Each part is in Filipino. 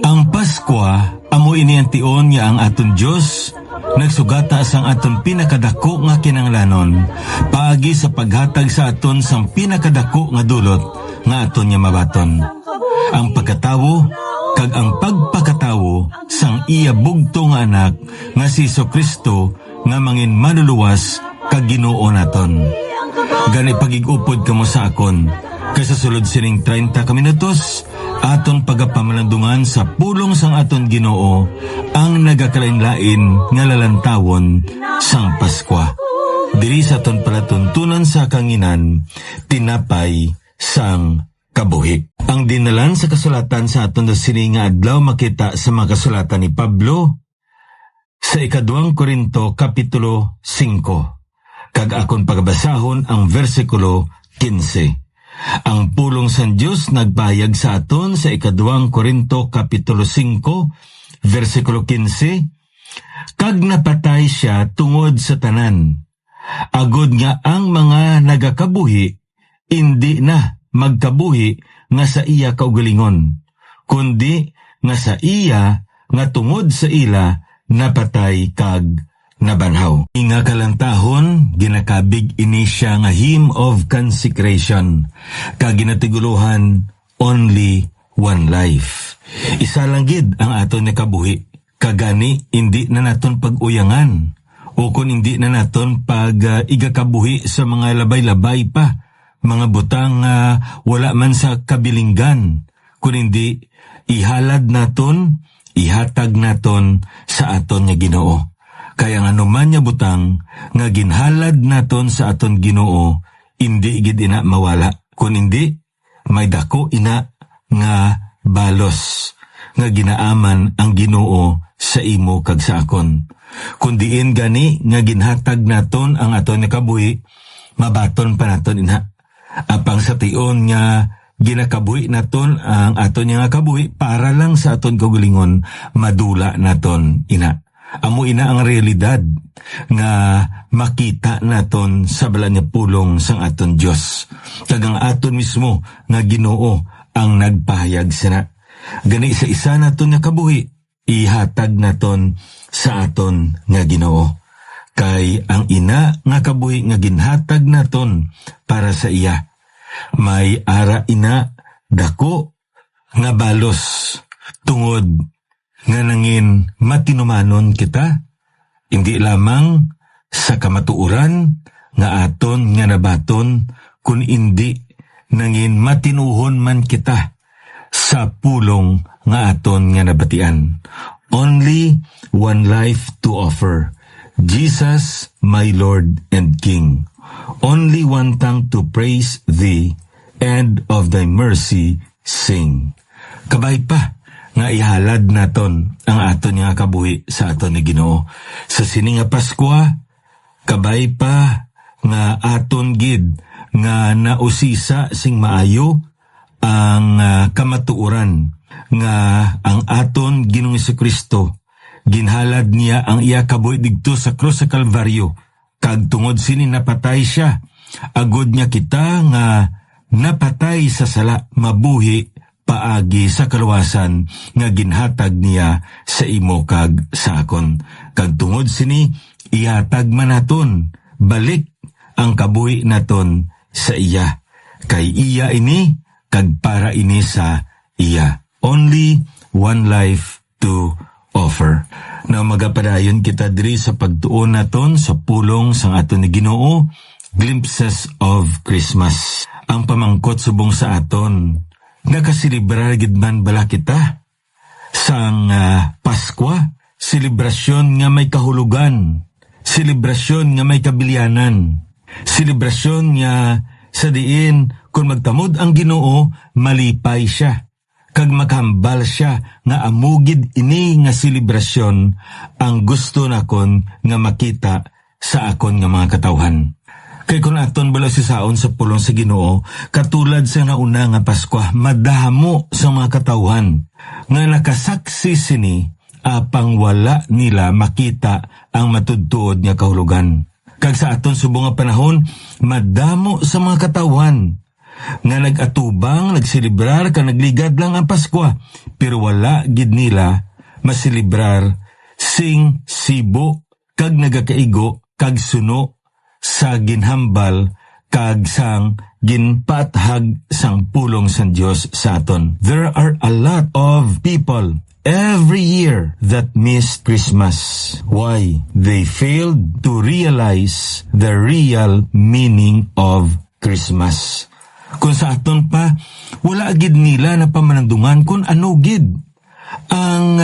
Ang Pasko, amo ini ang tion nga ang aton Dios nagsugata sang aton pinakadako nga kinahanglanon paagi sa paghatag sa aton sang pinakadako nga dulot nga aton nga mabaton. Ang pagkatawo kag ang pagpakatawo sang iya bugto nga anak nga si Jesucristo nga mangin manluluwas kag Ginoo naton. Gani pagigupod kamo sa akon kay sa sulod sining 30 ka minutos aton pagapamalandungan sa pulong sang aton Ginoo ang nagakalain-lain nga lalantawon sang Pasko. Diri sa aton palatuntunan sa kanginan, tinapay sang kabuhi. Ang dinalan sa kasulatan sa aton sini nga adlaw makita sa mga kasulatan ni Pablo sa 2 Korinto kapitulo 5. Kag akon pagbasahon ang versikulo 15. Ang pulong san Dios nagbayag sa aton sa 2 Korinto kapitulo 5 versikulo 15. Kag napatay siya tungod sa tanan, agod nga ang mga nagakabuhi hindi na magkabuhi nga sa iya kaugalingon, kundi nga sa iya nga tungod sa ila napatay kag nabanhaw. Inga kalantahon, ginakabig ini siya nga hymn of consecration, kag ginatiguluhan only one life. Isa lang gid ang aton nga kabuhi, kagani hindi na naton pag-uyangan, o kung hindi na naton igakabuhi sa mga labay-labay pa, mga butang wala man sa kabilinggan, kung hindi ihalad naton, ihatag naton sa aton nga Ginoo. Kaya nga naman niya butang nga ginhalad naton sa aton Ginoo, hindi gid ina mawala, kung hindi may dako ina nga balos nga ginaaman ang Ginoo sa imo kag sa akon. Kung diin gani nga ginhatag naton ang aton nga kabuhi, mabaton pa naton ina. Apang sa tion nga ginakabuhi naton ang aton nga kabuhi para lang sa aton kaugalingon, madula naton ina. Amo ina ang realidad nga makita naton sa bala nga pulong sang aton Dios. Kag ang aton mismo nga Ginoo ang nagpahayag sana. Gani sa isa naton nga kabuhi, ihatag naton sa aton nga Ginoo. Kay ang ina nga kabuhi nga ginhatag naton para sa iya, may ara ina dako nga balos tungod nga nangin matinumanon kita, hindi lamang sa kamatuuran nga aton nga nabaton, kun hindi nangin matinuhon man kita sa pulong nga aton nga nabatian. Only one life to offer, Jesus my Lord and King. Only one tongue to praise thee, and of thy mercy sing. Kabay pa nga ihalad naton ang aton nga kabuhi sa aton ni Ginoo. Sa sini nga Pasko, kabay pa nga aton gid nga nausisa sing maayo ang kamatuoran nga ang aton Ginoong Jesucristo ginhalad niya ang iya kabuhi digto sa krus sa Kalbaryo, kag tungod sini napatay siya, agod niya kita nga napatay sa sala, mabuhi paagi sa kaluwasan nga ginhatag niya sa imo kag sa akon. Kag tungod sini ihatag man naton balik ang kabuhi naton sa iya, kay iya ini kag para ini sa iya. Only one life to offer. Na magapadayon kita diri sa pagtuon naton sa pulong sang aton ni Ginoo, glimpses of Christmas. Ang pamangkot subong sa aton, nakasilibrar gid man bala kita sang Pasko, selebrasyon nga may kahulugan, selebrasyon nga may kabilianan, selebrasyon nga sa diin kung magtamod ang Ginoo, malipay siya, kag makahambal siya nga amugid ini nga selebrasyon ang gusto nakon nga makita sa akon nga mga katawhan. Kay kung aton bala sisaon sa pulong sa Ginoo, katulad sa nauna nga Pasko, madahamo sa mga katawhan nga nakasaksi sini apang wala nila makita ang matudtuod nga kahulugan. Kag sa aton subong nga panahon, madamo sa mga katawhan nga nag-atubang, nagsilibrar, ka nagligad lang ang Pasko, pero wala gid nila masilibrar sing sibo, kag nagakaigo, kag suno sa ginhambal, kag sang ginpaathag sang pulong sang Dios sa aton. There are a lot of people every year that missed Christmas. Why? They failed to realize the real meaning of Christmas. Kung sa aton pa, wala gid nila na pamanandungan kung ano gid ang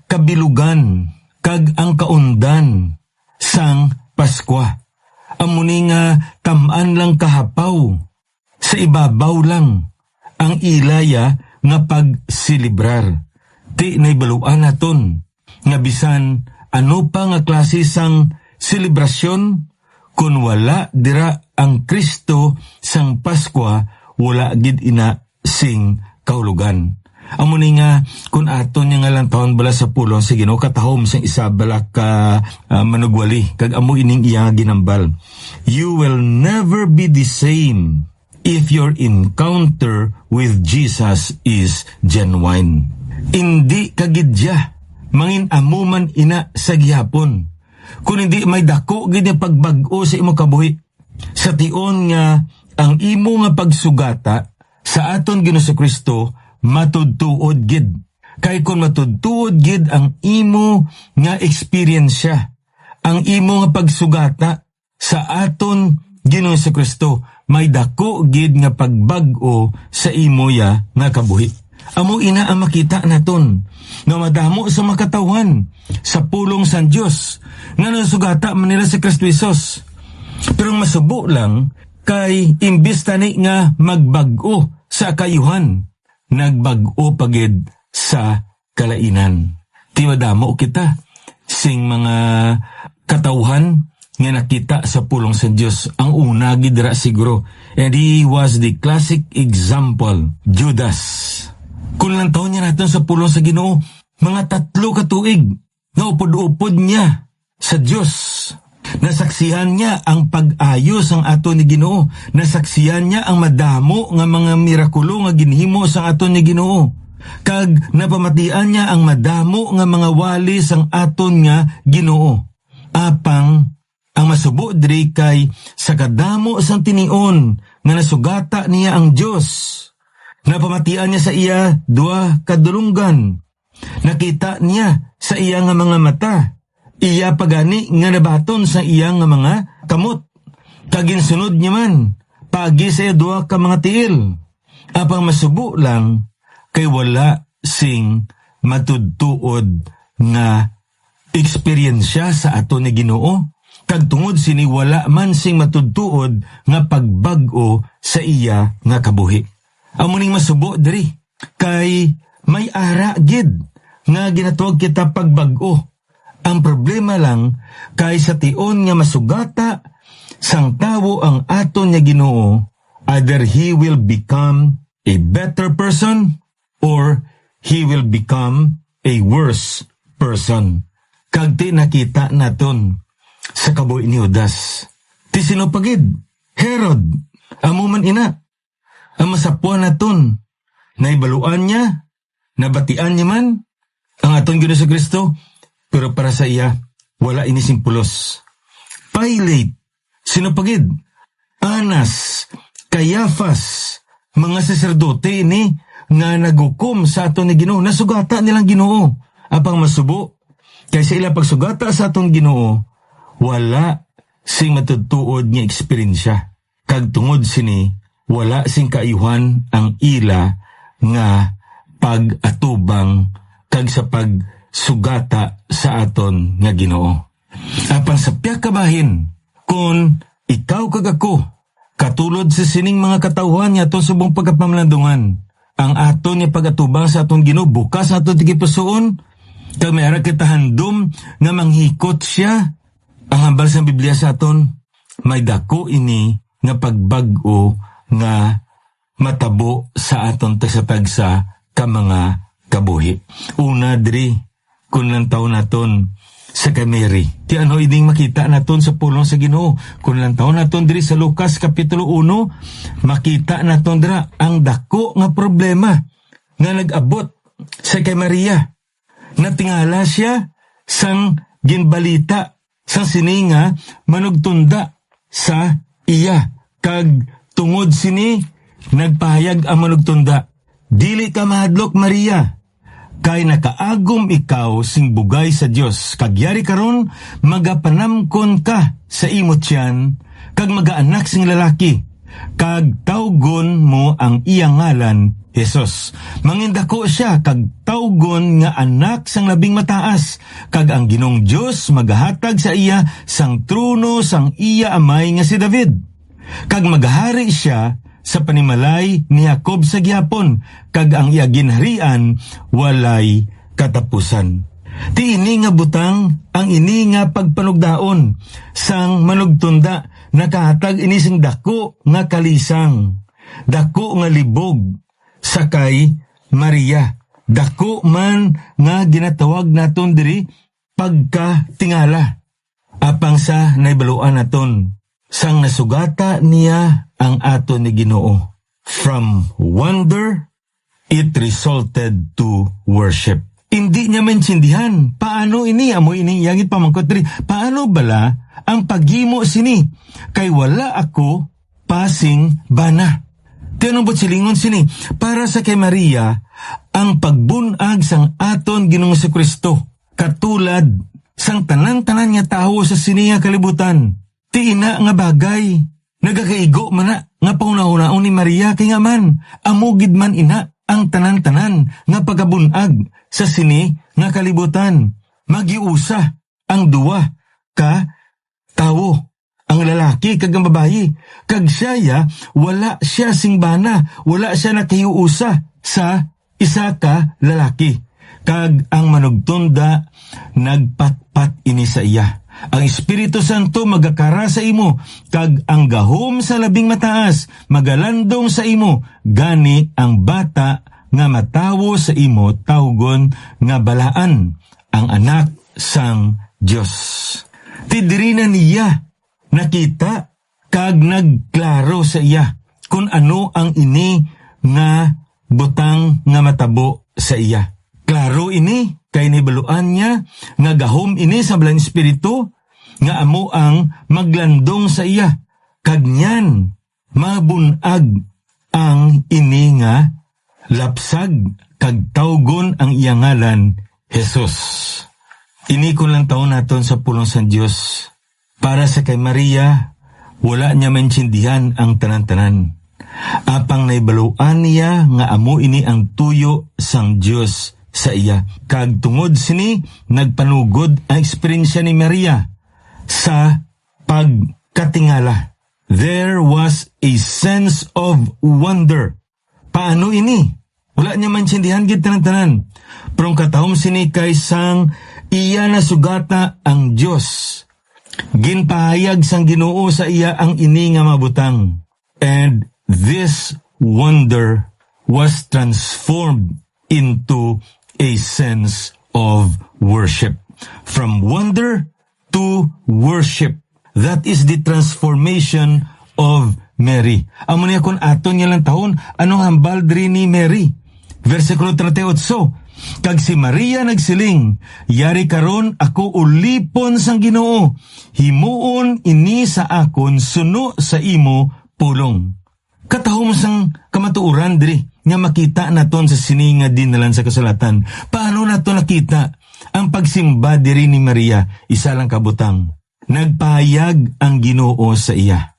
kabilugan kag ang kaundan sang Pasko. Amuni nga tamaan lang kahapaw, sa ibabaw lang ang ilaya nga pagsilibrar. Ti naibaluan naton nga bisan ano pa nga klase sang selebrasyon, kung wala dira ang Kristo sang Pasko, wala gid ina sing kahulugan. Amo ni nga kung aton nga lang taon bala sa pulong sa Ginoo, katahom sang isa bala ka manugwali, kag amo ining iya ginambal. You will never be the same if your encounter with Jesus is genuine. Hindi kagidya mangin amuman ina sa gihapon, kung hindi may dako gid nga pagbag-o sa imo kabuhi. Sa tion nga ang imo nga pagsugata sa aton Ginoo Kristo matudtuod gid. Kay kung matudtuod gid ang imo nga eksperyensya, ang imo nga pagsugata sa aton Ginoo Kristo, may dako gid nga pagbag-o sa imo ya nga kabuhi. Amo ina ang makita naton nga madamo sa makatawhan sa pulong sang Dios nga nasugata man nila sa Kristo Jesus. Pero masubo lang kay imbis tani nga magbag-o sa kayuhan, nagbag-o pagid sa kalainan. Ti madamo kita sing mga katawhan nga nakita sa pulong sa Dios. Ang una gid dira siguro, and he was the classic example, Judas. Kung lang taon niya natin sa pulong sa Ginoo, mga 3 katuig, naupod-upod niya sa Diyos. Nasaksihan niya ang pag-ayos ang ato ni Ginoo. Nasaksihan niya ang madamo nga mga mirakulo nga ginhimo sa ato ni Ginoo. Kag napamatian niya ang madamo nga mga walis ang aton nga Ginoo. Apang ang masubo diri kay sa kadamo sang tinion nga nasugata niya ang Dios. Napamatian niya sa iya 2 kadulunggan. Nakita niya sa iya nga mga mata. Iya pagani nga nabaton sa iya nga mga kamot. Kaginsunod niya man, pagi sa iya 2 ka mga tiil. Apang masubo lang, kay wala sing matudtuod nga eksperyensya sa ato ni Ginoo. Kag tungod sini wala man sing matudtuod nga pagbag-o sa iya nga kabuhi. Amo ning masubo diri kay may ara gid nga ginatuog kita pagbag-o. Ang problema lang kay sa tion nga masugata sang tawo ang aton nga Ginoo, either he will become a better person or he will become a worse person. Kag ti nakita naton sa kabuhi ni Judas. Ti sino pagid? Herod. Amo man ina. Ang masapuan naton, naibaluan niya, nabatian niya man, ang aton Ginoo Kristo, pero para sa iya, wala inisimpulos. Pilate, sino pagid? Anas, Caiaphas, mga saserdote ini, nga nagukom sa aton ni Ginoo, nasugata nilang Ginoo. Apang masubo, kaysa ilang pagsugata sa aton Ginoo, wala sing matudtuod nga eksperyensya. Kag tungod sini, wala sing kaayuhan ang ila nga pag-atubang kag sa pagsugata sa aton nga Ginoo. Apang sa piyak kabahin, kung ikaw kag ako, katulad sa sining mga katawhan nga aton subong pagkapamlandungan, ang aton nga pag-atubang sa aton Ginoo, bukas aton tigipusoon, kag may ara kita handom nga manghikot siya. Ang hambal sa Biblia sa aton, may dako ini nga pagbag-o nga matabo sa aton tagsa-tagsa ka mga kabuhi. Una diri, kung lang taon naton, sa kay Mary. Ti ano ining makita naton sa pulong sa Ginoo. Kung lang taon naton diri sa Lucas Kapitulo 1, makita naton dira ang dako nga problema nga nag-abot sa kay Maria. Natingala siya sang ginbalita sang sininga manugtunda sa iya. Kag tungod sini nagpahayag ang manugtunda, dili ka mahadlok Maria, kay nakaagom ikaw sing bugay sa Dios, kag yari karon magapanamkon ka sa imot tiyan, kag magaanak sing lalaki, kag tawgon mo ang iyang ngalan Jesus. Mangindako siya kag tawgon nga anak sang labing mataas, kag ang Ginong Dios magahatag sa iya sang trono sang iya amay nga si David, kag magahari siya sa panimalay ni Jacob sa gihapon, kag ang iya ginharian walay katapusan. Ti ini nga butang ang ini nga pagpanugdaon sang manugtunda, nakahatag ini sing dako nga kalisang, dako nga libog sa kay Maria. Dako man nga ginatawag naton diri pagkatingala, apang sa naibaluan naton sang nasugata niya ang ato ni Ginoo. From wonder, it resulted to worship. Hindi niya maintindihan paano ini, amo ini, yangit pamangkot diri, paano bala ang paghimo sini, kay wala ako pasing bana. Tinubot silingon sini, para sa kay Maria, ang pagbunag sang aton Ginoong si Kristo, katulad sang tanan-tanan nga tawo sa siniya kalibutan. Ti ina nga bagay, nagakaigo man na nga pauna-unaon ni Maria, kay nga man, amugid man ina ang tanan-tanan nga pagabunag sa sini nga kalibutan. Magiusa ang duwa ka tawo, ang lalaki kag ang babayi, kag siya wala siya singbana, wala siya nakiuusa sa isa ka lalaki, kag ang manugtunda nagpatpat ini sa iya. Ang Espiritu Santo magakara sa imo, kag ang gahom sa labing mataas magalandong sa imo, gani ang bata nga matawo sa imo tawgon nga balaan, ang anak sang Dios. Tidiri na niya nakita kag nagklaro sa iya kung ano ang ini nga butang nga matabo sa iya. Klaro ini kay nibaluan niya nga gahom ini sa balang espiritu nga amo ang maglandong sa iya, kag nyan mabunag ang ini nga lapsag, kag tawgon ang iyang ngalan Jesus. Ini ko lang taon naton sa pulong sa Dios. Para sa kay Maria, wala niya maintindihan ang tanan-tanan. Apang naibaluan niya nga amo ini ang tuyo sang Dios sa iya. Kag tungod sini, nagpanugod ang eksperyensya ni Maria sa pagkatingala. There was a sense of wonder. Paano ini? Wala niya maintindihan gid tanan-tanan. Pero katahom sini kay sang iya na sugata ang Dios. Ginpahayag sang Ginoo sa iya ang ini nga mabutang. And this wonder was transformed into a sense of worship. From wonder to worship. That is the transformation of Mary. Amo niya kung aton niya lang taon, anong hambal diri ni Mary? Versikulo 38. Kag si Maria nagsiling, yari karon ako ulipon sang Ginoo, himuon ini sa akon suno sa imo pulong. Katahom sang kamatuoran diri nga makita naton sa sininga dinalan sa kasulatan. Paano nato nakita ang pagsimba diri ni Maria? Isa lang kabutang, nagpahayag ang Ginoo sa iya.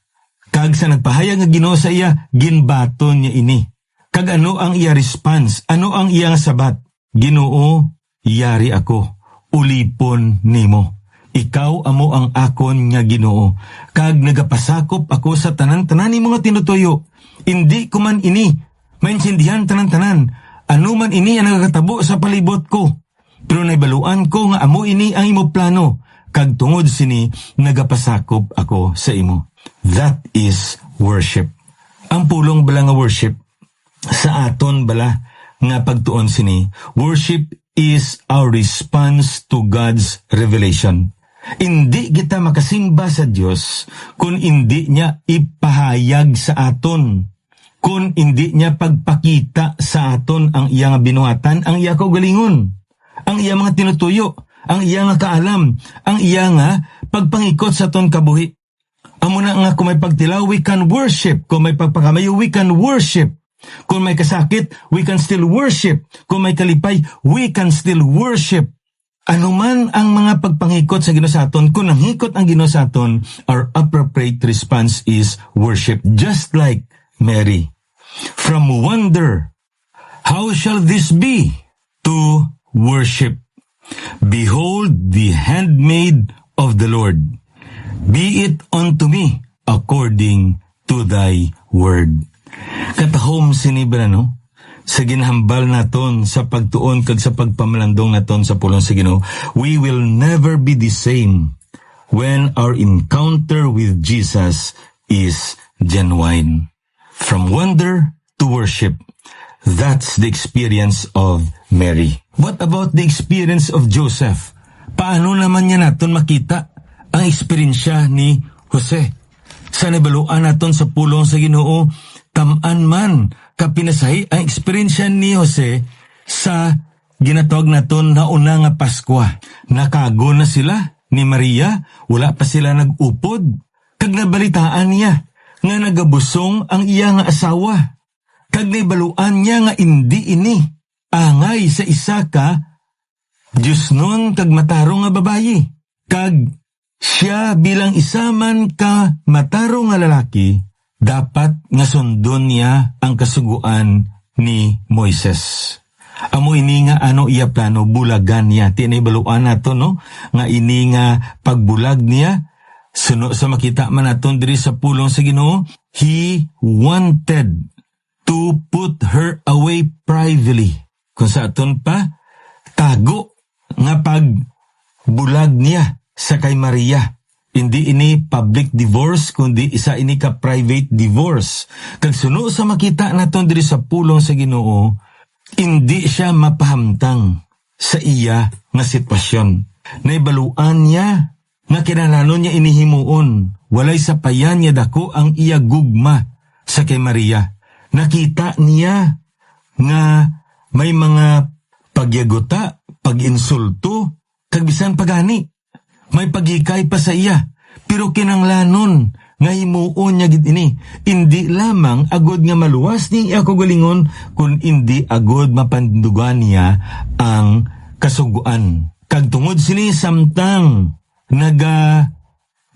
Kag sa nagpahayag ang Ginoo sa iya, ginbaton niya ini. Kag ano ang iya response? Ano ang iyang sabat? Ginoo, yari ako, ulipon nimo. Ikaw amo ang akon nga Ginoo. Kag nagapasakop ako sa tanan-tanan ni mga tinutuyo. Hindi ko man ini maintindihan tanan-tanan. Ano man ini ang nagakatabo sa palibot ko. Pero naibaluan ko nga amo ini ang imo plano. Kag tungod sini, nagapasakop ako sa imo. That is worship. Ang pulong bala nga worship, sa aton bala nga pagtuon sini, worship is our response to God's revelation. Hindi kita makasimba sa Diyos kung hindi niya ipahayag sa aton, kung hindi niya pagpakita sa aton ang iyang binuhatan, ang iyang kaugalingon, ang iyang mga tinutuyo, ang iyang kaalam, ang iyang pagpangikot sa aton kabuhi. Amo na nga kung may pagtilaw, we can worship. Kung may pagpakamayo, we can worship. Kung may kasakit, we can still worship. Kung may kalipay, we can still worship. Ano man ang mga pagpangikot sa Ginoo sa aton, kung nanghikot ang Ginoo sa aton, our appropriate response is worship. Just like Mary. From wonder, how shall this be? To worship. Behold the handmaid of the Lord. Be it unto me according to thy word. Katahom sinibra no? Sa ginhambal naton, sa pagtuon kag sa pagpamalandong naton sa pulong sa Ginoo, we will never be the same when our encounter with Jesus is genuine. From wonder to worship, that's the experience of Mary. What about the experience of Joseph? Paano naman niya naton makita ang eksperyensya ni Jose? Sa nabaluan naton sa pulong sa Ginoo, tamaan man kapinasahi ang eksperyensya ni Jose sa ginatawag naton na una nga Pasko. Nakago na sila ni Maria, wala pa sila nag-upod. Kag nabalitaan niya nga nagabusong ang iya nga asawa. Kag nabaluan niya nga indi ini angay sa isa ka Diyos nun kag matarong nga babayi. Kag siya bilang isa man ka matarong nga lalaki, dapat nga sundon niya ang kasuguan ni Moises. Amo ini nga ano iya plano, bulagan niya. Tinibaluan nato no, nga ini nga pagbulag niya, suno sa makita man naton diri sa pulong sa Ginoo, he wanted to put her away privately. Kung sa aton pa, tago nga pagbulag niya sa kay Maria. Hindi ini public divorce, kundi isa ini ka private divorce. Kag suno sa makita naton diri sa pulong sa Ginoo, hindi siya mapahamtang sa iya nga sitwasyon. Naibaluan niya nga kinahanglan niya inihimuon. Walay sapayan niya dako ang iya gugma sa kay Maria. Nakita niya nga may mga pagyaguta, pag-insulto, kag bisan pagani. May pagikay pa sa iya, pero kinanglanon nga himuon niya gid ini. Hindi lamang agod nga maluwas ni iya kaugalingon, kun hindi agod mapandugan niya ang kasuguan. Kag tungod sini samtang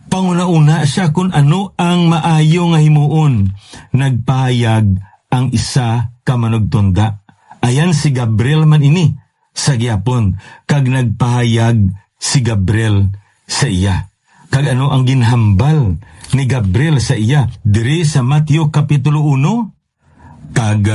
panguna-una siya kung ano ang maayo nga himuon, nagpahayag ang isa ka manugtunda. Ayan si Gabriel man ini sa gihapon, kag nagpahayag si Gabriel sa iya. Kag ano ang ginhambal ni Gabriel sa iya diri sa Mateo Kapitulo 1, kag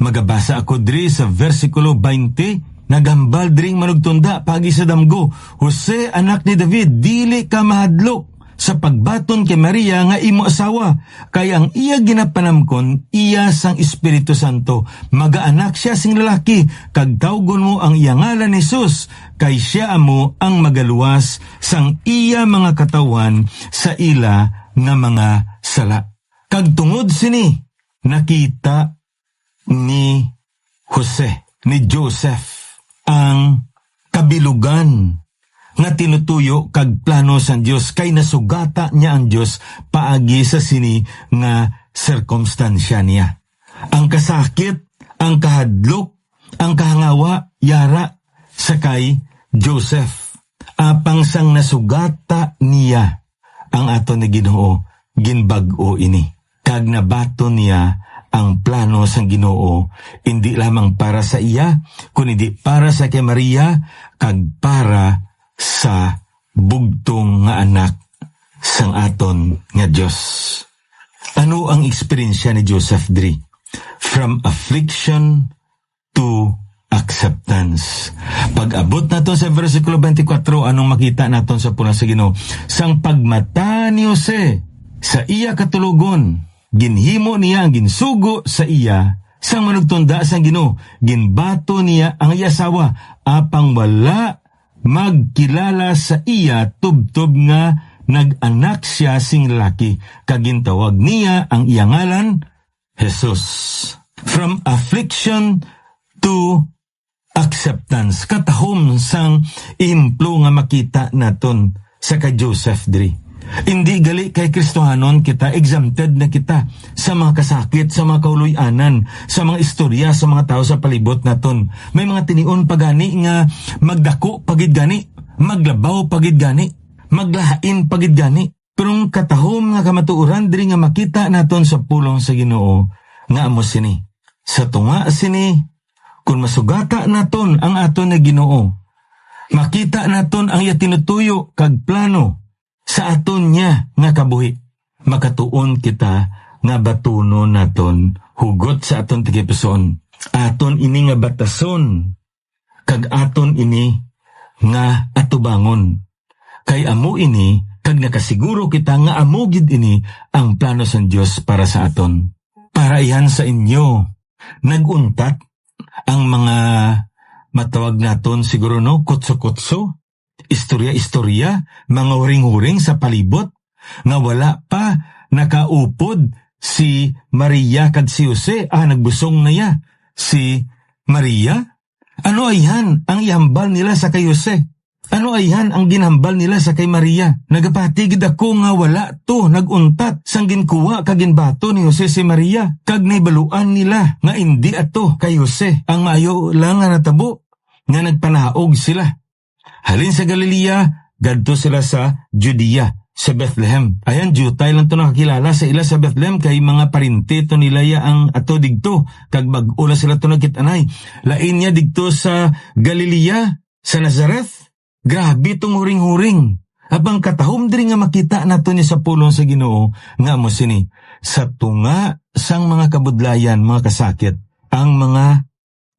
magabasa ako diri sa versikulo 20, naghambal diri manugtunda pagi sa damgo, Jose anak ni David, dili ka mahadlok sa pagbaton kay Maria nga imo asawa, kay ang iya ginapanamkon iya sang Espiritu Santo. Magaanak siya sing lalaki, kag tawgon mo ang iya ngalan Jesus, kay siya amo ang magaluwas sang iya mga katawan sa ila nga mga sala. Kag tungod sini nakita ni Jose, ni Joseph, ang kabilugan nga tinutuyo kag plano sa Dios, kay nasugata niya ang Dios paagi sa sini nga sirkumstansya niya. Ang kasakit, ang kahadlok, ang kahangawa, yara sa kay Joseph. Apang sang nasugata niya ang ato ni Ginoo, ginbag-o ini. Kag nabato niya ang plano sa Ginoo, hindi lamang para sa iya, kundi para sa kay Maria, kag para sa bugtong nga anak sang aton nga Dios. Ano ang eksperyensya ni Joseph diri? From affliction to acceptance. Pag-abot naton sa versikulo 24, anong makita naton sa pulang sa Ginoo? Sang pagmata ni Jose sa iya katulugon, ginhimo niya ang ginsugo sa iya Sang manugtunda sang Ginoo, ginbato niya ang iya asawa apang wala magkilala sa iya tubtob nga nag-anak siya sing lalaki. Kagintawag niya ang iya ngalan, Jesus. From affliction to acceptance. Katahom sang implo nga makita naton sa kay Joseph diri. Hindi gali kay Kristohanon kita, exempted na kita sa mga kasakit, sa mga kauluyanan, sa mga istorya, sa mga tao sa palibot naton. May mga tinion pagani nga magdako pagid gani, maglabaw pagid gani, maglahain pagid gani. Pero katahom nga kamatuoran diri nga makita naton sa pulong sa Ginoo nga amo sini. Sa tunga sini, kung masugata naton ang aton na Ginoo, makita naton ang iya tinutuyo kag plano sa aton niya nga kabuhi. Makatuon kita nga batunon naton hugot sa aton tigipuson. Aton ini nga batason kag aton ini nga atubangon. Kay amo ini kag nakasiguro kita nga amo gid ini ang plano sa Dios para sa aton. Para iyan sa inyo naguntat ang mga matawag naton siguro no kutso-kutso, istorya-istorya, mga huring-huring sa palibot, nga wala pa nakaupod si Maria kag si Jose. Nagbusong na ya si Maria. Ano ayan ang ihambal nila sa kay Jose? Ano ayan ang ginhambal nila sa kay Maria? Nagapatigid ako nga wala to naguntat sang ginkuha kag ginbato ni Jose si Maria. Kag naibaluan nila nga hindi ato kay Jose ang maayo lang nga natabo nga nagpanaog sila. Halin sa Galilea, gadto sila sa Judea, sa Bethlehem. Ayan, Jutay lang to nakakilala sa ila sa Bethlehem kay mga parinte to nila ya ang ato digto. Kag mag-ula sila to nagkitanay. Lain niya digto sa Galilea, sa Nazareth. Grabe tong huring-huring. Abang katahom diri nga makita nato niya sa pulong sa Ginoo nga mo sini. Sa tunga sang mga kabudlayan, mga kasakit, ang mga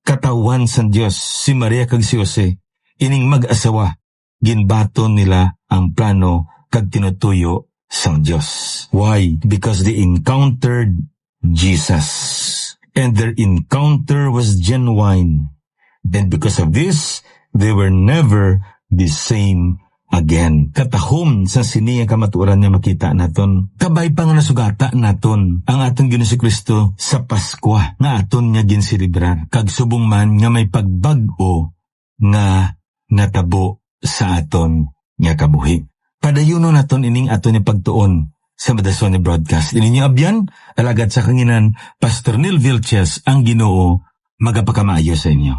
katawan sa Dios, si Maria kag si Jose, ining mag-asawa, ginbato nila ang plano kag tinutuyo sang Dios. Why? Because they encountered Jesus. And their encounter was genuine. And because of this, they were never the same again. Katahom sa siniya kamatuoran niya makita naton. Kabay pa nga nasugata naton ang aton Ginoo si Kristo sa Pasko nga aton niya ginsilibrar. Kag subong man nga may pagbag-o nga natabo sa aton nga kabuhi. Padayuno naton ining aton nga pagtuon sa Madason ni Broadcast. Ininyo abyan, alagad sa kanginan, Pastor Neil Vilches, ang Ginoo, magapakamayo sa inyo.